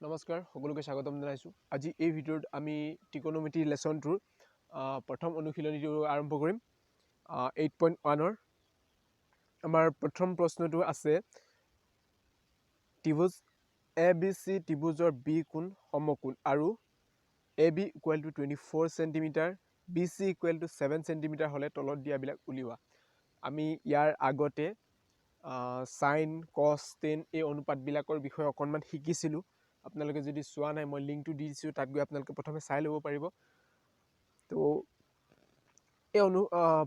নমস্কাৰ সকলোকে স্বাগতম জনাইছোঁ। আজি এই ভিডিঅ'ত আমি ত্ৰিকোণমিতি লেছনটোৰ প্ৰথম অনুশীলনীটো আৰম্ভ কৰিম। 8.1-ৰ আমাৰ প্ৰথম প্ৰশ্নটো আছে ত্ৰিভুজ ABC ত্ৰিভুজৰ বি কোণ সমকোণ আৰু AB = 24 সেণ্টিমিটাৰ BC = 7 সেণ্টিমিটাৰ হ'লে তলত দিয়াবিলাক উলিওৱা। আমি ইয়াৰ আগতে সাইন কস টেন এই অনুপাতবিলাকৰ বিষয়ে অকণমান শিকিছিলোঁ। আপোনালোকে যদি চোৱা নাই মই লিংকটো দি দিছোঁ, তাত গৈ আপোনালোকে প্ৰথমে চাই ল'ব পাৰিব। তো এই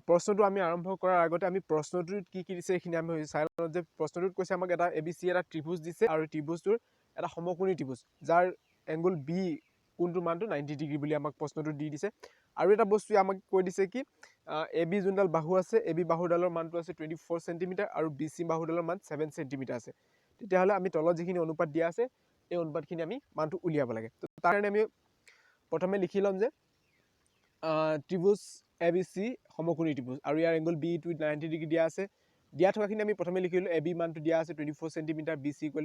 প্ৰশ্নটো আমি আৰম্ভ কৰাৰ আগতে আমি প্ৰশ্নটোত কি কি দিছে এইখিনি আমি চাই লওঁ। যে প্ৰশ্নটোত কৈছে আমাক এটা ABC এটা ত্ৰিভুজ দিছে আৰু ত্ৰিভুজটোৰ এটা সমকোণী ত্ৰিভুজ যাৰ এংগুল বি কোণটোৰ মানটো 90 ডিগ্ৰী বুলি আমাক প্ৰশ্নটো দি দিছে। আৰু এটা বস্তু আমাক কৈ দিছে কি AB যোনডাল বাহু আছে AB বাহুডালৰ মানটো আছে 24 সেণ্টিমিটাৰ আৰু BC বাহুডালৰ মান 7 সেণ্টিমিটাৰ আছে। তেতিয়াহ'লে আমি তলত যিখিনি অনুপাত দিয়া আছে এই অনুপাতখিনি আমি মানটো উলিয়াব লাগে। তো তাৰ কাৰণে আমি প্ৰথমে লিখি ল'ম যে ত্ৰিভুজ ABC সমকোণী ত্ৰিভুজ আৰু ইয়াৰ এংগল বি টু 90 ডিগ্ৰী দিয়া আছে। দিয়া থকাখিনি আমি প্ৰথমে লিখিলোঁ AB মানটো দিয়া আছে 24 সেণ্টিমিটাৰ BC =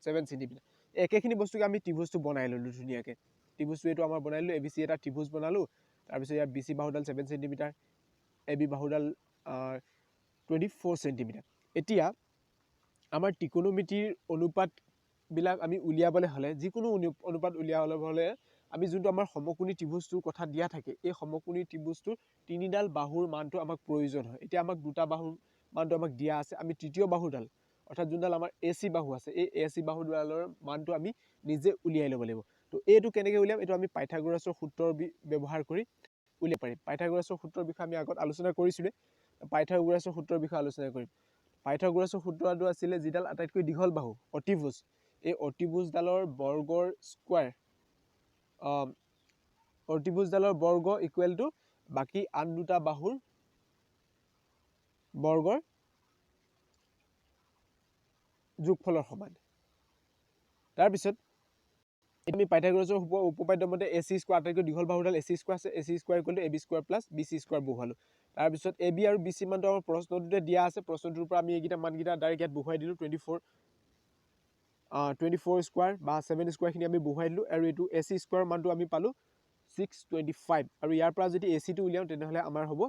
7 সেণ্টিমিটাৰ। একেখিনি বস্তুকে আমি ত্ৰিভুজটো বনাই ল'লোঁ ধুনীয়াকৈ। ত্ৰিভুজটো এইটো আমাৰ বনাই ল'লোঁ, ABC এটা ত্ৰিভুজ বনালোঁ। তাৰপিছত ইয়াৰ BC বাহুডাল 7 সেণ্টিমিটাৰ, AB বাহুডাল 24 সেণ্টিমিটাৰ। এতিয়া আমাৰ ত্ৰিকোণমিতিৰ অনুপাতবিলাক আমি উলিয়াবলৈ হ'লে যিকোনো অনুপাত উলিয়াবলৈ হ'লে আমি যোনটো আমাৰ সমকোণী ত্ৰিভুজটোৰ কথা দিয়া থাকে এই সমকোণী ত্ৰিভুজটোৰ তিনিডাল বাহুৰ মানটো আমাক প্ৰয়োজন হয়। এতিয়া আমাক দুটা বাহুৰ মানটো আমাক দিয়া আছে, আমি তৃতীয় বাহুডাল অৰ্থাৎ যোনডাল আমাৰ AC বাহু আছে এই AC বাহুডালৰ মানটো আমি নিজে উলিয়াই ল'ব লাগিব। তো এইটো কেনেকৈ উলিয়াম, এইটো আমি পাইথাগোৰাছৰ সূত্ৰৰ ব্যৱহাৰ কৰি উলিয়াব পাৰিম। পাইথাগোৰাছৰ সূত্ৰৰ বিষয়ে আমি আগত আলোচনা কৰিছিলোঁ, পাইথাগোৰাছৰ সূত্ৰৰ বিষয়ে আলোচনা কৰিম। পাইথাগোৰাছৰ সূত্ৰটো আছিলে যিডাল আটাইতকৈ দীঘল বাহু অতিভুজ, এই অতিভুজডালৰ বৰ্গৰ স্কোৱাৰ অতিভুজডালৰ বৰ্গ ইকুৱেল টু বাকী আন দুটা বাহুৰ বৰ্গৰ যোগফলৰ সমান। তাৰপিছত আমি পাইথাগোৰাছৰ উপপাদ্য মতে AC স্কোৱাৰ আটাইতকৈ দীঘল বাহুডাল AC স্কোৱাৰ আছে, AC square = AB square plus BC square বহুৱালোঁ। তাৰপিছত AB আৰু BC মানটো আমাৰ প্ৰশ্নটোতে দিয়া আছে, প্ৰশ্নটোৰ পৰা আমি এইকেইটা মানকেইটা ডাইৰেক্ট ইয়াত বহুৱাই দিলোঁ। 24 স্কোৱাৰ বা 7 স্কোৱাৰখিনি আমি বহুৱাই দিলোঁ আৰু এইটো AC স্কোৱাৰ মানটো আমি পালোঁ 625 আৰু ইয়াৰ পৰা যদি ACটো উলিয়াওঁ তেনেহ'লে আমাৰ হ'ব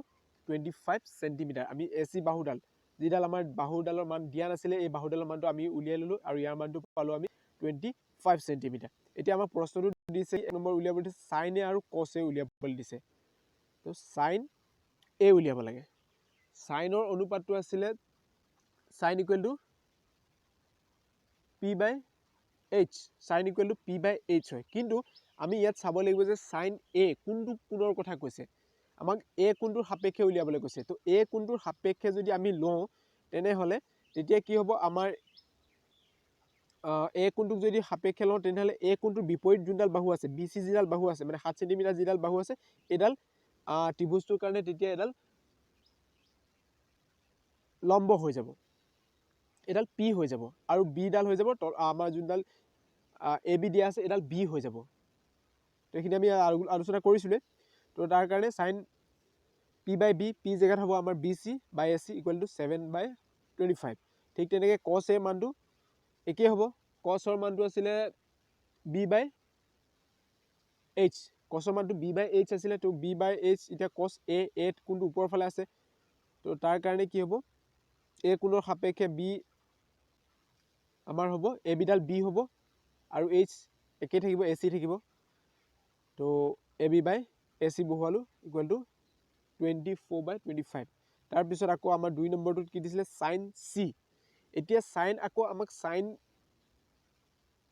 25 সেণ্টিমিটাৰ। আমি AC বাহুডাল যিডাল আমাৰ বাহুডালৰ মান দিয়া নাছিলে এই বাহুডালৰ মানটো আমি উলিয়াই ল'লোঁ আৰু ইয়াৰ মানটো পালোঁ আমি 25 সেণ্টিমিটাৰ। এতিয়া আমাৰ প্ৰশ্নটো দিছে এক নম্বৰ উলিয়াব দিছে সাইন এ আৰু কছ এ উলিয়াবলৈ দিছে। তো সাইন এ উলিয়াব লাগে। সাইনৰ অনুপাতটো আছিলে sine equal to P/H, sine equal to P/H হয়। কিন্তু আমি ইয়াত চাব লাগিব যে সাইন এ কোনটো কোণৰ কথা কৈছে, আমাক এ কোণটোৰ সাপেক্ষে উলিয়াবলৈ কৈছে। তো এ কোণটোৰ সাপেক্ষে যদি আমি লওঁ তেনেহ'লে তেতিয়া কি হ'ব, আমাৰ এ কোণটোক যদি সাপেক্ষে লওঁ তেনেহ'লে এ কোণটোৰ বিপৰীত যোনডাল বাহু আছে BC যিডাল বাহু আছে মানে 7 সেণ্টিমিটাৰ যিডাল বাহু আছে এইডাল ত্ৰিভুজটোৰ কাৰণে তেতিয়া এডাল লম্ব হৈ যাব, এডাল P হৈ যাব আৰু বিডাল হৈ যাব আমাৰ যোনডাল AB দিয়া আছে এডাল B হৈ যাব। তো এইখিনি আমি আলোচনা কৰিছিলোঁ। তো তাৰ কাৰণে সাইন P/B, P জেগাত হ'ব আমাৰ BC/AC = 7/25। ঠিক তেনেকৈ কছ এ মানটো একেই হ'ব, কছৰ মানটো আছিলে B/H, কছৰ মানটো B/H আছিলে। তো B/H এতিয়া কছ এ কোণটো ওপৰৰ ফালে আছে, তো তাৰ কাৰণে কি হ'ব এ কোণৰ সাপেক্ষে B আমাৰ হ'ব ABডাল B হ'ব আৰু H একেই থাকিব AC থাকিব। তো AB/AC বহুৱালোঁ ইকুৱেল টু 24/25। তাৰপিছত আকৌ আমাৰ 2 নম্বৰটোত কি দিছিলে সাইন চি। এতিয়া সাইন আকৌ আমাক সাইন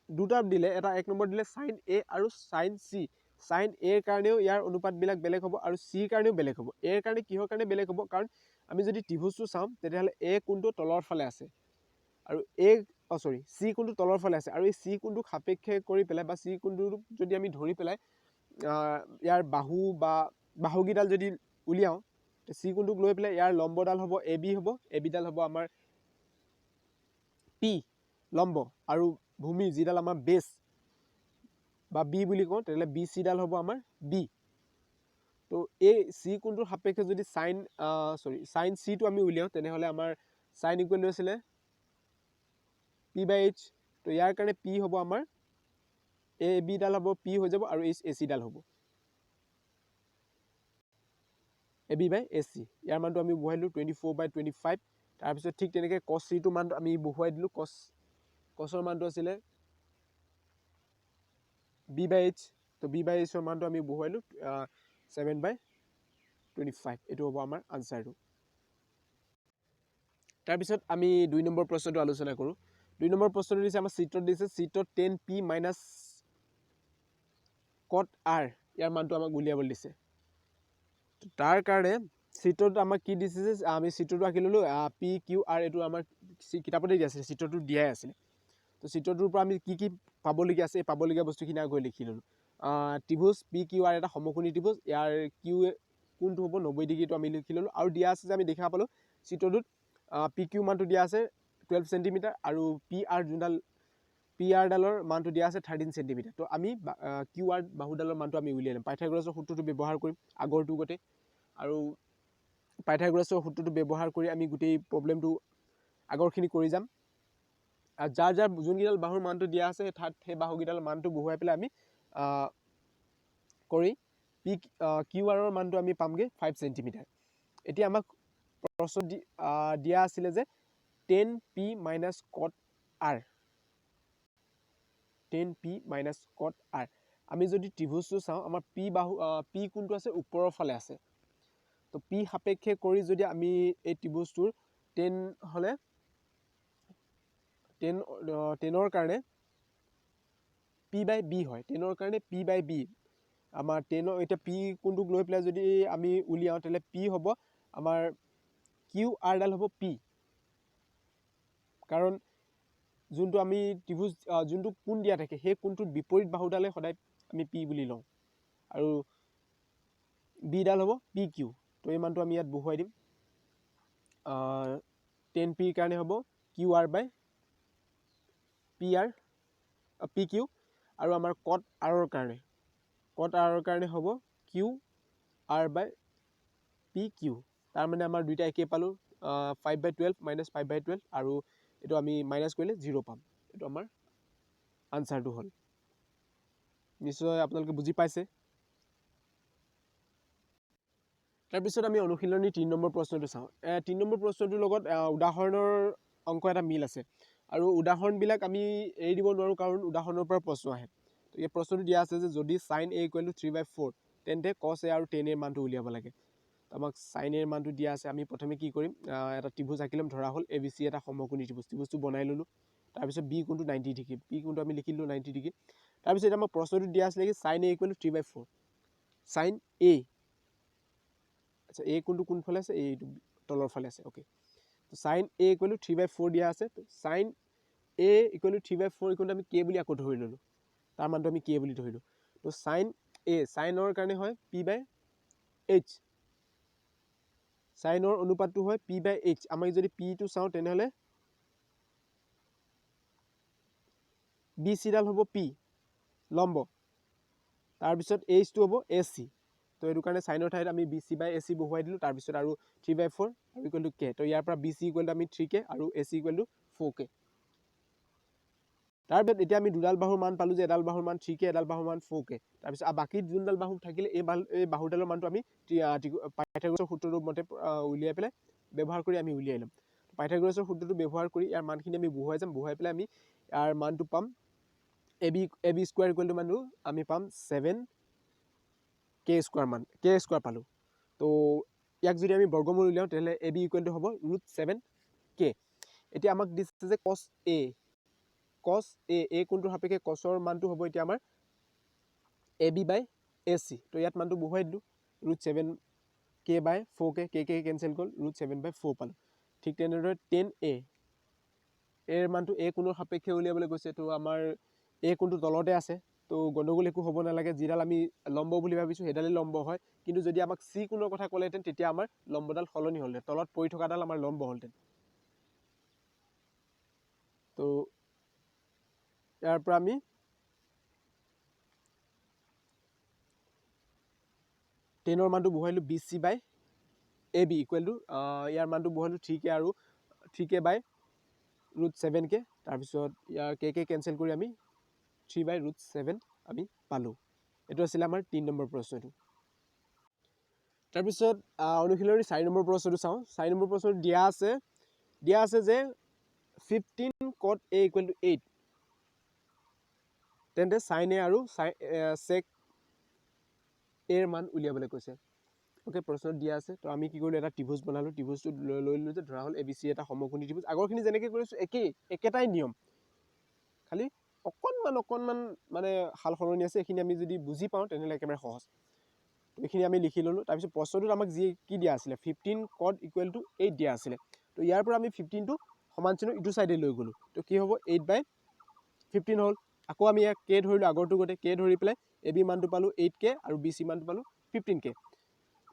দুটা দিলে, এটা এক নম্বৰ দিলে সাইন এ আৰু সাইন চি। সাইন এৰ কাৰণেও ইয়াৰ অনুপাতবিলাক বেলেগ হ'ব আৰু চিৰ কাৰণেও বেলেগ হ'ব। এৰ কাৰণে কিহৰ কাৰণে বেলেগ হ'ব, কাৰণ আমি যদি ত্ৰিভুজটো চাওঁ তেতিয়াহ'লে এ কোণটো তলৰ ফালে আছে আৰু চি কোণটো তলৰ ফালে আছে আৰু এই চি কোণটোক সাপেক্ষে কৰি পেলাই বা চি কোণটোক যদি আমি ধৰি পেলাই ইয়াৰ বাহু বা বাহুকেইডাল যদি উলিয়াওঁ চি কোণটোক লৈ পেলাই ইয়াৰ লম্বডাল হ'ব AB হ'ব, ABডাল হ'ব আমাৰ P লম্ব আৰু ভূমি যিডাল আমাৰ বেছ বা B বুলি কওঁ তেতিয়াহ'লে BCডাল হ'ব আমাৰ B। তো এই চি কোণটোৰ সাপেক্ষে যদি সাইন চিটো আমি উলিয়াওঁ তেনেহ'লে আমাৰ সাইন ইকুৱেল টু আছিলে P/H। তো ইয়াৰ কাৰণে P হ'ব আমাৰ এ বিডাল হ'ব পি হৈ যাব আৰু এইচ এ চিডাল হ'ব A B by A C. ইয়াৰ মানটো আমি বহুৱাই দিলোঁ 24/25। তাৰপিছত ঠিক তেনেকৈ কছ চিটোৰ মানটো আমি বহুৱাই দিলোঁ। কছৰ মানটো আছিলে বি বাই এইচ। তো বি বাই এইচৰ মানটো আমি বহুৱাইলোঁ 7/25। এইটো হ'ব আমাৰ আনচাৰটো। তাৰপিছত আমি 2 নম্বৰ প্ৰশ্নটো আলোচনা কৰোঁ। 2 নম্বৰ প্ৰশ্নটো দিছে আমাৰ চিত্ৰত দিছে, চিত্ৰত 10p মাইনাছ কট আৰ ইয়াৰ মানটো আমাক উলিয়াবলৈ দিছে। তাৰ কাৰণে চিত্ৰটো আমাক কি দিছে যে আমি চিত্ৰটো আঁকি ল'লোঁ, পি কিউ আৰ এইটো আমাৰ কিতাপতে দিয়া আছিলে, চিত্ৰটো দিয়াই আছিলে। তো চিত্ৰটোৰ পৰা আমি কি কি পাবলগীয়া আছে, এই পাবলগীয়া বস্তুখিনি আগত লিখি ল'লোঁ। ত্ৰিভুজ পি কিউ আৰ এটা সমকোণী ত্ৰিভুজ, ইয়াৰ কিউ কোনটো হ'ব 90 ডিগ্ৰীটো আমি লিখি ল'লোঁ। আৰু দিয়া আছে যে আমি দেখা পালোঁ চিত্ৰটোত পি কিউ মানটো দিয়া আছে 12 চেণ্টিমিটাৰ আৰু পি আৰডালৰ মানটো দিয়া আছে 13 চেণ্টিমিটাৰ। তো আমি কিউ আৰ বাহুডালৰ মানটো আমি উলিয়াই ল'ম। পাইথাগোৰাছৰ সূত্ৰটো ব্যৱহাৰ কৰিম আগৰটো গোটেই, আৰু পাইথাগোৰাছৰ সূত্ৰটো ব্যৱহাৰ কৰি আমি গোটেই প্ৰব্লেমটো আগৰখিনি কৰি যাম। আৰু যাৰ যোনকেইডাল বাহুৰ মানটো দিয়া আছে সেই বাহুকেইডালৰ মানটো বহুৱাই পেলাই আমি কৰি কিউ আৰৰ মানটো আমি পামগৈ 5 চেণ্টিমিটাৰ। এতিয়া আমাক প্ৰশ্ন দিয়া আছিলে যে 10p মাইনাছ কট আৰ, 10p মাইনাছ কট আৰ। আমি যদি ত্ৰিভুজটো চাওঁ, আমাৰ পি কোনটো আছে ওপৰৰ ফালে আছে। তো পি সাপেক্ষে কৰি যদি আমি এই ত্ৰিভুজটোৰ 10 হ'লে 10ৰ কাৰণে পি বাই বি হয়, 10ৰ কাৰণে পি বাই বি। আমাৰ 10 এতিয়া পি কোনটোক লৈ পেলাই যদি আমি উলিয়াওঁ, তেতিয়াহ'লে পি হ'ব আমাৰ কিউ আৰডাল হ'ব পি। কাৰণ যোনটো আমি ত্ৰিভুজ যোনটো কোণ দিয়া থাকে সেই কোণটোৰ বিপৰীত বাহুডালে সদায় আমি পি বুলি লওঁ, আৰু বিডাল হ'ব পি কিউ। তো এই মানটো আমি ইয়াত বহুৱাই দিম। 10pৰ কাৰণে হ'ব কিউ আৰ বাই পি কিউ, আৰু আমাৰ কট আৰৰ কাৰণে হ'ব কিউ আৰ বাই পি কিউ। তাৰমানে আমাৰ দুইটা একেই পালোঁ, 5/12 মাইনাছ 5/12, আৰু এইটো আমি মাইনাছ কৰিলে 0 পাম। এইটো আমাৰ আনচাৰটো হ'ল। নিশ্চয় আপোনালোকে বুজি পাইছে। তাৰপিছত আমি অনুশীলনী 3 নম্বৰ প্ৰশ্নটো চাওঁ। 3 নম্বৰ প্ৰশ্নটোৰ লগত উদাহৰণৰ অংক এটা মিল আছে, আৰু উদাহৰণবিলাক আমি এৰি দিব নোৱাৰোঁ কাৰণ উদাহৰণৰ পৰা প্ৰশ্ন আহে। এই প্ৰশ্নটো দিয়া আছে যে যদি চাইন এ ইকুৱেল টু 3/4 তেন্তে কছ এ আৰু টেন এৰ মানটো উলিয়াব লাগে। আমাক চাইন এৰ মানটো দিয়া আছে। আমি প্ৰথমে কি কৰিম, এটা ত্ৰিভুজ আঁকি ল'ম। ধৰা হ'ল এ বি চি এটা সমকোণী ত্ৰিভুজটো বনাই ল'লোঁ। তাৰপিছত বি কোণটো 90 ডিগ্ৰী, বি কোণটো আমি লিখি ল'লোঁ 90 ডিগ্ৰী। তাৰপিছত আমাক প্ৰশ্নটো দিয়া আছিলে কি sine A equal to 3/4, sine A, আচ্ছা এ কোণটো কোনফালে আছে, এইটো তলৰ ফালে আছে, okay. Sine A equal to 3/4 দিয়া আছে। Sine A equal to 3/4 equal to আমি কে বুলি আকৌ ধৰি ল'লোঁ, তাৰ মানটো আমি কে বুলি ধৰিলোঁ। তো চাইন এ, চাইনৰ কাৰণে হয় পি বাই এইচ, চাইনৰ অনুপাতটো হয় পি বাই এইচ। আমি যদি পিটো চাওঁ তেনেহ'লে বি চিডাল হ'ব পি লম্ব, তাৰপিছত এইচটো হ'ব এ চি। তো এইটো কাৰণে চাইনৰ ঠাইত আমি B C by A C বহুৱাই দিলোঁ। তাৰপিছত আৰু 3/4 আৰু ইকুৱেল টু কে। তো ইয়াৰ পৰা বি চি ইকুৱেল টু আমি 3k আৰু এ চি ইকুৱেল টু 4k। তাৰপিছত এতিয়া আমি দুডাল বাহুৰ মান পালোঁ যে এডাল বাহুৰ মান 3k, এডাল বাহুৰ মান 4k। তাৰপিছত বাকী যোনডাল বাহু থাকিলে এই বাহুডালৰ মানটো আমি পাইথাগোৰাছৰ সূত্ৰটোৰ মতে উলিয়াই পেলাই ব্যৱহাৰ কৰি আমি উলিয়াই ল'ম। পাইথাগোৰাছৰ সূত্ৰটো ব্যৱহাৰ কৰি ইয়াৰ মানখিনি আমি বহুৱাই যাম। বহুৱাই পেলাই আমি ইয়াৰ মানটো পাম, A B square equal to মানটো আমি পাম 7k স্কোৱাৰ মান, কে স্কোৱাৰ পালোঁ। তো ইয়াক যদি আমি বৰ্গমূল উলিয়াওঁ তেতিয়াহ'লে এ বি ইকুৱেল টু হ'ব √7k। এতিয়া আমাক দিছে যে কছ এ কোণটোৰ সাপেক্ষে কছৰ মানটো হ'ব এতিয়া আমাৰ A B by A C. তো ইয়াত মানটো বহুৱাই দিলোঁ √7k বাই 4k, কে কেঞ্চেল গ'ল, √7/4 পালোঁ। ঠিক তেনেদৰে 10a এৰ মানটো এ কোণৰ সাপেক্ষে উলিয়াবলৈ গৈছে। তো আমাৰ এ কোণটো তলতে আছে, তো গণ্ডগোল একো হ'ব নালাগে। যিডাল আমি লম্ব বুলি ভাবিছোঁ সেইডালেই লম্ব হয়, কিন্তু যদি আমাক চি কোণৰ কথা ক'লেহেঁতেন তেতিয়া আমাৰ লম্বডাল সলনি হ'লহেঁতেন, তলত পৰি থকাডাল আমাৰ লম্ব হ'লহেঁতেন। তো ইয়াৰ পৰা আমি 10ৰ মানটো বহুৱাইলোঁ B C by A B equal to ইয়াৰ মানটো বহুৱাইলোঁ 3k আৰু 3k বাই √7k। তাৰপিছত ইয়াৰ কে কেঞ্চেল কৰি আমি 3/√7 আমি পালোঁ। এইটো আছিলে আমাৰ 3 নম্বৰ প্ৰশ্নটো। তাৰপিছত অনুশীলনী 4 নম্বৰ প্ৰশ্নটো চাওঁ। 4 নম্বৰ প্ৰশ্নটো দিয়া আছে যে 15 cot A = 8, তেন্তে sin A আৰু sec A ৰ মান উলিয়াবলৈ কৈছে। ওকে, প্ৰশ্নত দিয়া আছে। তো আমি কি কৰিলোঁ, এটা ত্ৰিভুজ বনালোঁ। ত্ৰিভুজটো লৈ ল'লোঁ যে ধৰা হ'ল ABC এটা সমকোণী ত্ৰিভুজ। আগৰখিনি যেনেকৈ কৰিছোঁ একেটাই নিয়ম, খালি অকণমান মানে সাল সলনি আছে। এইখিনি আমি যদি বুজি পাওঁ তেনেহ'লে একেবাৰে সহজ। তো এইখিনি আমি লিখি ল'লোঁ। তাৰপিছত প্ৰশ্নটোত আমাক কি দিয়া আছিলে, 15 cot = 8 দিয়া আছিলে। তো ইয়াৰ পৰা আমি 15টো সমান চিহ্ন ইটো চাইডে লৈ গ'লোঁ। তো কি হ'ব, 8/15 হ'ল। আকৌ আমি ইয়াক K ধৰিলোঁ, আগৰটো গোটেই K ধৰি পেলাই AB মানটো পালোঁ 8K আৰু BC মানটো পালোঁ 15K।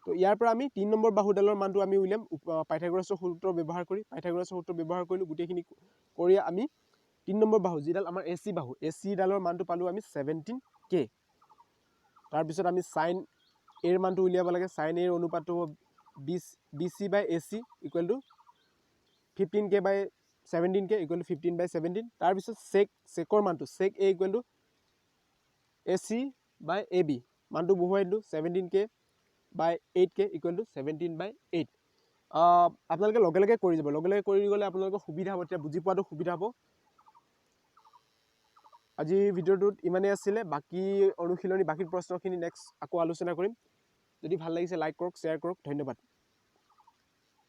তো ইয়াৰ পৰা আমি 3 নম্বৰ বাহুডালৰ মানটো আমি উলিয়াম পাইথাগোৰাছৰ সূত্ৰ ব্যৱহাৰ কৰি। পাইথাগোৰাছৰ সূত্ৰ ব্যৱহাৰ কৰিলোঁ। গোটেইখিনি কৰি আমি 3 নম্বৰ বাহু, যিডাল আমাৰ AC বাহু, AC ডালৰ মানটো পালোঁ আমি 17K। তাৰপিছত আমি sin A ৰ মানটো উলিয়াব লাগে। sin A ৰ অনুপাতটো হ'ব BC/AC = 15K/17K = 15/17। তাৰপিছত sec ৰ মানটো sec A = AC/AB মানটো বহুৱাই দিলোঁ 17K/8K = 17/8। আপোনালোকে লগে লগে কৰি যাব। লগে লগে কৰি গ'লে আপোনালোকৰ সুবিধা হ'ব, তেতিয়া বুজি পোৱাটো সুবিধা হ'ব। আজিৰ ভিডিঅ'টোত ইমানেই আছিলে। বাকী অনুশীলনী, বাকী প্ৰশ্নখিনি নেক্সট আকৌ আলোচনা কৰিম। যদি ভাল লাগিছে লাইক কৰক, শ্বেয়াৰ কৰক। ধন্যবাদ।